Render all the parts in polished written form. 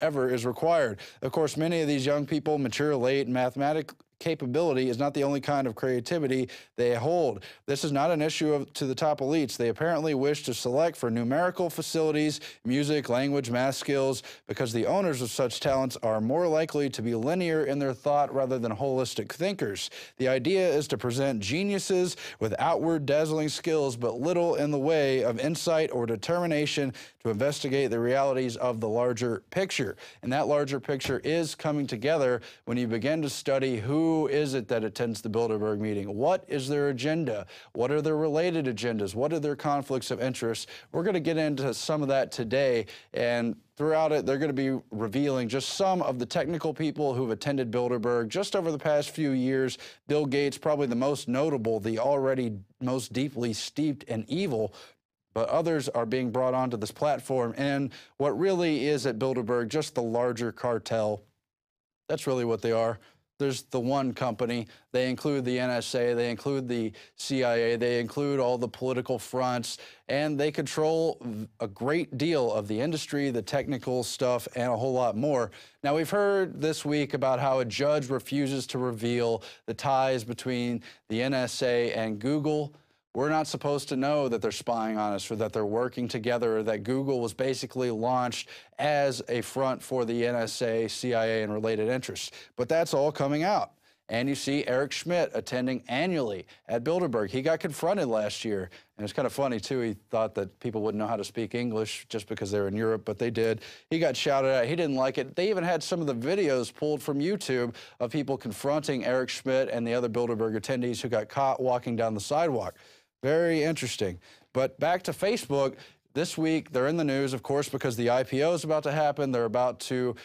ever is required. Of course, many of these young people mature late, and mathematical capability is not the only kind of creativity they hold. This is not an issue to the top elites. They apparently wish to select for numerical facilities, music, language, math skills, because the owners of such talents are more likely to be linear in their thought rather than holistic thinkers. The idea is to present geniuses with outward dazzling skills, but little in the way of insight or determination to investigate the realities of the larger picture. And that larger picture is coming together when you begin to study who is it that attends the Bilderberg meeting? What is their agenda? What are their related agendas? What are their conflicts of interest? We're going to get into some of that today, and throughout it, they're going to be revealing just some of the technical people who've attended Bilderberg just over the past few years. Bill Gates, probably the most notable, the already most deeply steeped in evil, but others are being brought onto this platform. And what really is at Bilderberg, just the larger cartel. That's really what they are. There's the one company. They include the NSA, they include the CIA, they include all the political fronts, and they control a great deal of the industry, the technical stuff, and a whole lot more. Now, we've heard this week about how a judge refuses to reveal the ties between the NSA and Google. We're not supposed to know that they're spying on us or that they're working together, or that Google was basically launched as a front for the NSA, CIA, and related interests. But that's all coming out. And you see Eric Schmidt attending annually at Bilderberg. He got confronted last year, and it's kind of funny, too. He thought that people wouldn't know how to speak English just because they were in Europe, but they did. He got shouted at. He didn't like it. They even had some of the videos pulled from YouTube of people confronting Eric Schmidt and the other Bilderberg attendees who got caught walking down the sidewalk. Very interesting. But back to Facebook, this week they're in the news, of course, because the IPO is about to happen. They're about to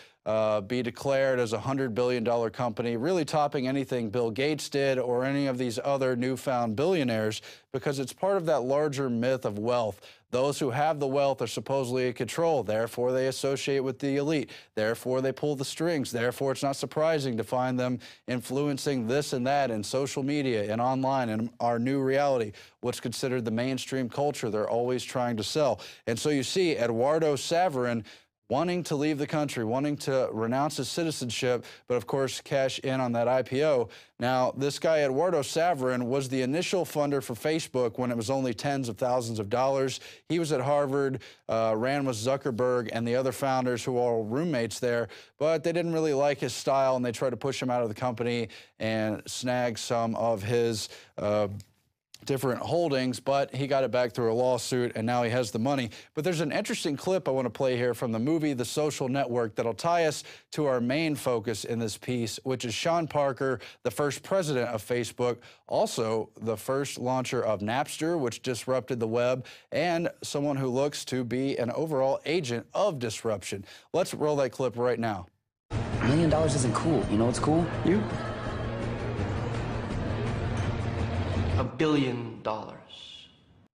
be declared as a $100 billion company, really topping anything Bill Gates did or any of these other newfound billionaires, because it's part of that larger myth of wealth. Those who have the wealth are supposedly in control. Therefore, they associate with the elite. Therefore, they pull the strings. Therefore, it's not surprising to find them influencing this and that in social media and online and our new reality, what's considered the mainstream culture they're always trying to sell. And so you see Eduardo Saverin wanting to leave the country, wanting to renounce his citizenship, but of course cash in on that IPO. Now, this guy, Eduardo Saverin, was the initial funder for Facebook when it was only tens of thousands of dollars. He was at Harvard, ran with Zuckerberg and the other founders who were all roommates there, but they didn't really like his style, and they tried to push him out of the company and snag some of his different holdings, but he got it back through a lawsuit, and now he has the money. But there's an interesting clip I want to play here from the movie The Social Network that'll tie us to our main focus in this piece, which is Sean Parker, the first president of Facebook, also the first launcher of Napster, which disrupted the web, and someone who looks to be an overall agent of disruption. Let's roll that clip right now. $1 million isn't cool. You know what's cool? You. $1 billion.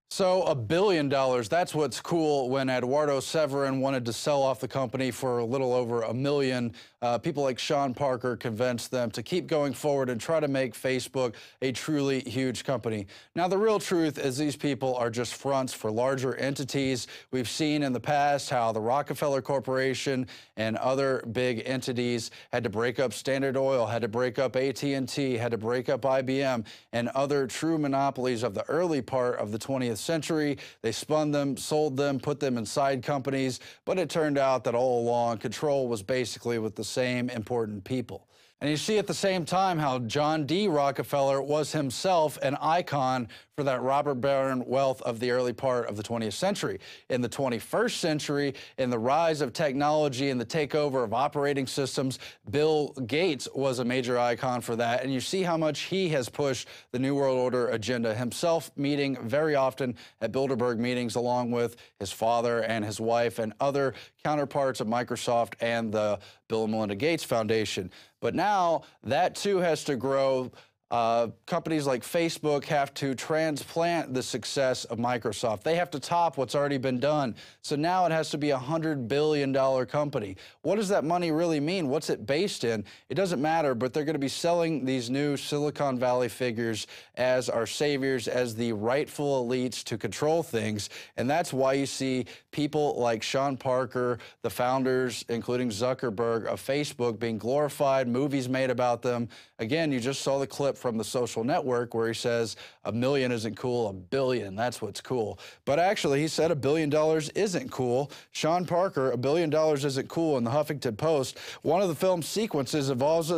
So $1 billion, that's what's cool. When Eduardo Saverin wanted to sell off the company for a little over $1 million, people like Sean Parker convinced them to keep going forward and try to make Facebook a truly huge company. Now, the real truth is these people are just fronts for larger entities. We've seen in the past how the Rockefeller Corporation and other big entities had to break up Standard Oil, had to break up AT&T, had to break up IBM, and other true monopolies of the early part of the 20th century. They spun them, sold them, put them in side companies, but it turned out that all along control was basically with the same important people. And you see at the same time how John D. Rockefeller was himself an icon for that robber baron wealth of the early part of the 20th century. In the 21st century, in the rise of technology and the takeover of operating systems, Bill Gates was a major icon for that. And you see how much he has pushed the New World Order agenda, himself meeting very often at Bilderberg meetings along with his father and his wife and other counterparts of Microsoft and the Bill and Melinda Gates Foundation. But now that too has to grow Companies like Facebook have to transplant the success of Microsoft. They have to top what's already been done. So now it has to be a $100 billion company. What does that money really mean? What's it based in? It doesn't matter, but they're going to be selling these new Silicon Valley figures as our saviors, as the rightful elites to control things. And that's why you see people like Sean Parker, the founders, including Zuckerberg, of Facebook being glorified, movies made about them. Again, you just saw the clip from The Social Network where he says a million isn't cool, a billion, that's what's cool. But actually, he said $1 billion isn't cool. Sean Parker, $1 billion isn't cool in the Huffington Post. One of the film's sequences involves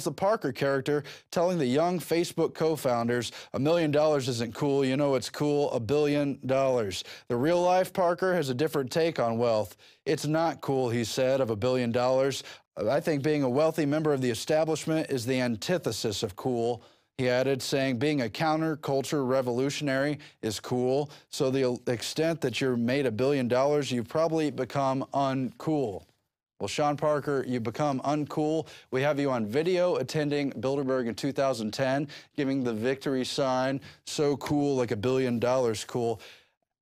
the Parker character telling the young Facebook co-founders, $1 million isn't cool, you know it's cool, $1 billion. The real-life Parker has a different take on wealth. It's not cool, he said, of $1 billion. I think being a wealthy member of the establishment is the antithesis of cool, he added, saying being a counterculture revolutionary is cool. So the extent that you're made $1 billion, you've probably become uncool. Well, Sean Parker, you become uncool. We have you on video attending Bilderberg in 2010, giving the victory sign, so cool, like $1 billion cool.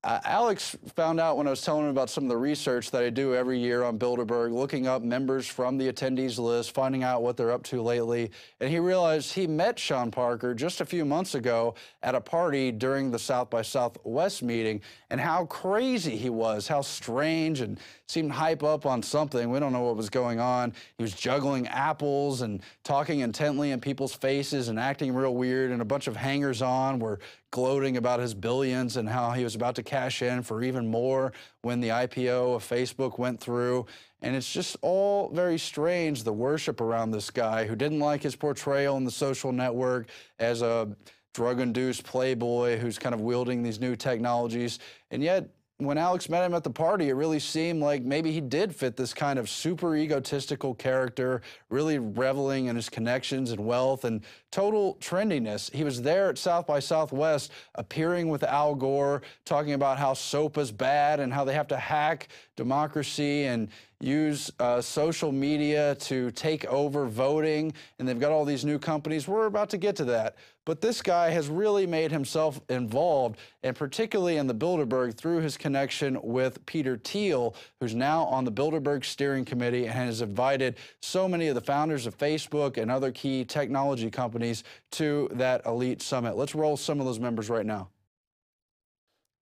Alex found out when I was telling him about some of the research that I do every year on Bilderberg, looking up members from the attendees list, finding out what they're up to lately, and he realized he met Sean Parker just a few months ago at a party during the South by Southwest meeting, and how crazy he was, how strange, and seemed hype up on something. We don't know what was going on. He was juggling apples and talking intently in people's faces and acting real weird, and a bunch of hangers-on were gloating about his billions and how he was about to cash in for even more when the IPO of Facebook went through. And it's just all very strange, the worship around this guy who didn't like his portrayal in The Social Network as a drug-induced playboy who's kind of wielding these new technologies. And yet, when Alex met him at the party, it really seemed like maybe he did fit this kind of super egotistical character, really reveling in his connections and wealth and total trendiness. He was there at South by Southwest, appearing with Al Gore, talking about how soap is bad and how they have to hack democracy and use social media to take over voting, and they've got all these new companies. We're about to get to that. But this guy has really made himself involved, and particularly in the Bilderberg through his connection with Peter Thiel, who's now on the Bilderberg steering committee and has invited so many of the founders of Facebook and other key technology companies to that elite summit. Let's roll some of those members right now.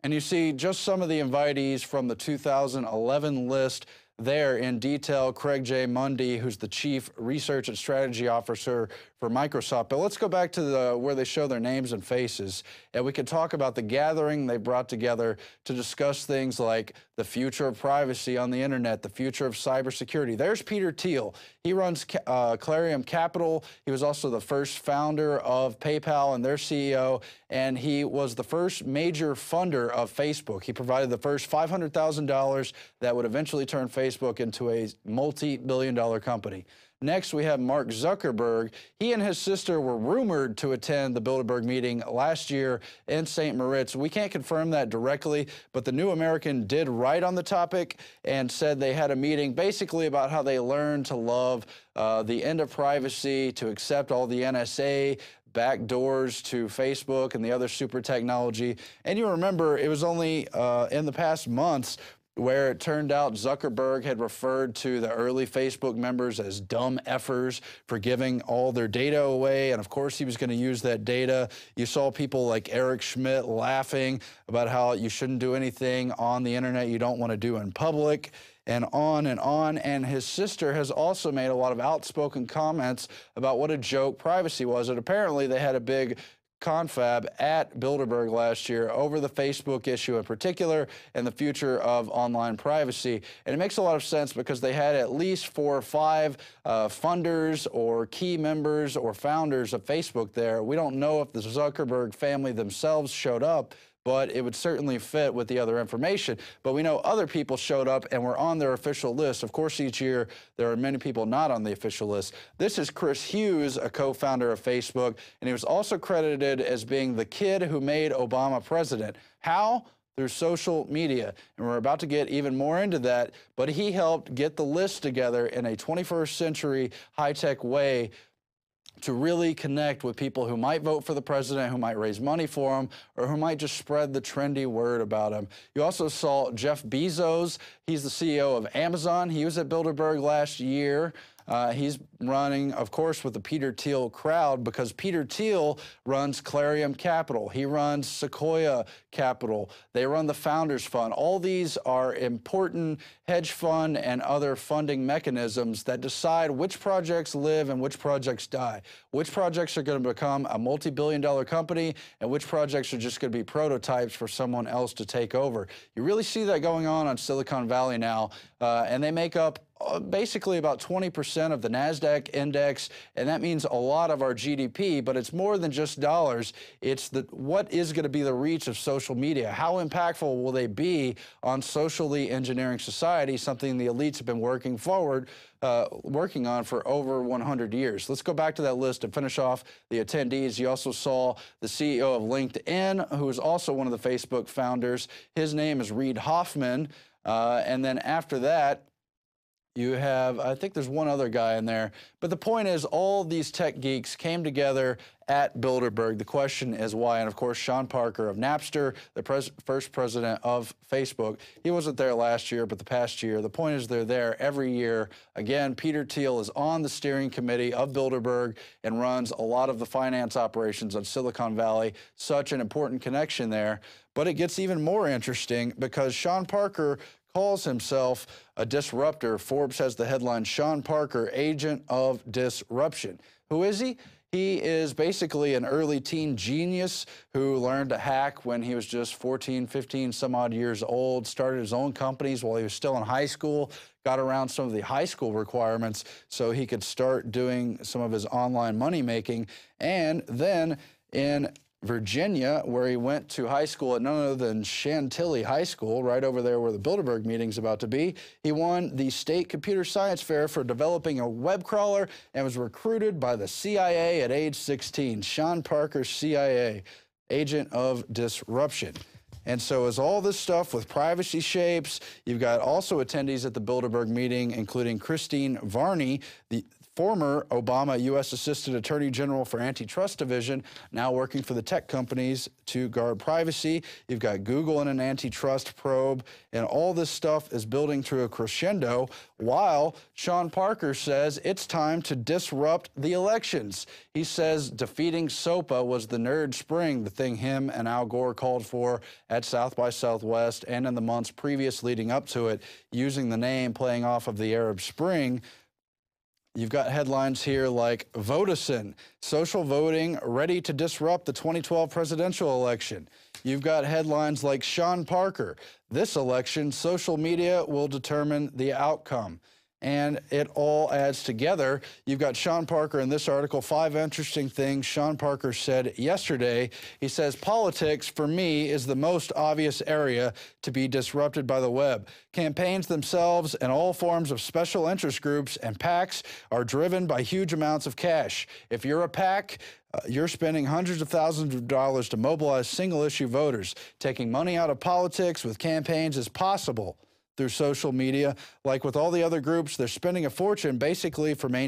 And you see just some of the invitees from the 2011 list there in detail. Craig J. Mundy, who's the Chief Research and Strategy Officer for Microsoft. But let's go back to where they show their names and faces, and we can talk about the gathering they brought together to discuss things like the future of privacy on the internet, the future of cybersecurity. There's Peter Thiel. He runs Clarium Capital. He was also the first founder of PayPal and their CEO, and he was the first major funder of Facebook. He provided the first $500,000 that would eventually turn Facebook into a multi-billion-dollar company. Next, we have Mark Zuckerberg. He and his sister were rumored to attend the Bilderberg meeting last year in St. Moritz. We can't confirm that directly, but the New American did write on the topic and said they had a meeting basically about how they learned to love the end of privacy, to accept all the NSA backdoors to Facebook and the other super technology. And you remember, it was only in the past months where it turned out Zuckerberg had referred to the early Facebook members as dumb effers for giving all their data away, and of course he was going to use that data. You saw people like Eric Schmidt laughing about how you shouldn't do anything on the internet you don't want to do in public, and on and on. And his sister has also made a lot of outspoken comments about what a joke privacy was, and apparently they had a big confab at Bilderberg last year over the Facebook issue in particular and the future of online privacy. And it makes a lot of sense because they had at least 4 or 5 funders or key members or founders of Facebook there. We don't know if the Zuckerberg family themselves showed up, but it would certainly fit with the other information. But we know other people showed up and were on their official list. Of course, each year there are many people not on the official list. This is Chris Hughes, a co-founder of Facebook, and he was also credited as being the kid who made Obama president. How? Through social media. And we're about to get even more into that, but he helped get the list together in a 21st century high-tech way to really connect with people who might vote for the president, who might raise money for him, or who might just spread the trendy word about him. You also saw Jeff Bezos. He's the CEO of Amazon. He was at Bilderberg last year. He's running, of course, with the Peter Thiel crowd, because Peter Thiel runs Clarion Capital. He runs Sequoia Capital. They run the Founders Fund. All these are important hedge fund and other funding mechanisms that decide which projects live and which projects die, which projects are going to become a multi-billion-dollar company, and which projects are just going to be prototypes for someone else to take over. You really see that going on Silicon Valley now, and they make up basically about 20% of the NASDAQ index, and that means a lot of our GDP, but it's more than just dollars. It's what is going to be the reach of social media? How impactful will they be on socially engineering society, something the elites have been working on for over 100 years. Let's go back to that list and finish off the attendees. You also saw the CEO of LinkedIn, who is also one of the Facebook founders. His name is Reid Hoffman. And then after that, you have, I think there's one other guy in there. But the point is, all these tech geeks came together at Bilderberg. The question is why? And of course, Sean Parker of Napster, the first president of Facebook, he wasn't there last year, but the past year. The point is they're there every year. Again, Peter Thiel is on the steering committee of Bilderberg and runs a lot of the finance operations on Silicon Valley. Such an important connection there. But it gets even more interesting because Sean Parker calls himself a disruptor. Forbes has the headline, Sean Parker, Agent of Disruption. Who is he? He is basically an early teen genius who learned to hack when he was just 14, 15, some odd years old, started his own companies while he was still in high school, got around some of the high school requirements so he could start doing some of his online money making. And then in Virginia, where he went to high school at none other than Chantilly High School, right over there where the Bilderberg meeting's about to be. He won the state computer science fair for developing a web crawler and was recruited by the CIA at age 16. Sean Parker, CIA, Agent of Disruption. And so as all this stuff with privacy shapes, you've got also attendees at the Bilderberg meeting, including Christine Varney, the former Obama U.S. Assistant Attorney General for Antitrust Division, now working for the tech companies to guard privacy. You've got Google in an antitrust probe, and all this stuff is building to a crescendo, while Sean Parker says it's time to disrupt the elections. He says defeating SOPA was the nerd spring, the thing him and Al Gore called for at South by Southwest and in the months previous leading up to it, using the name playing off of the Arab Spring. You've got headlines here like Vodason, social voting ready to disrupt the 2012 presidential election. You've got headlines like Sean Parker, this election, social media will determine the outcome. And it all adds together. You've got Sean Parker in this article, 5 interesting things Sean Parker said yesterday. He says, politics, for me, is the most obvious area to be disrupted by the web. Campaigns themselves and all forms of special interest groups and PACs are driven by huge amounts of cash. If you're a PAC, you're spending hundreds of thousands of dollars to mobilize single-issue voters. Taking money out of politics with campaigns is possible through social media. Like with all the other groups, they're spending a fortune basically for maintaining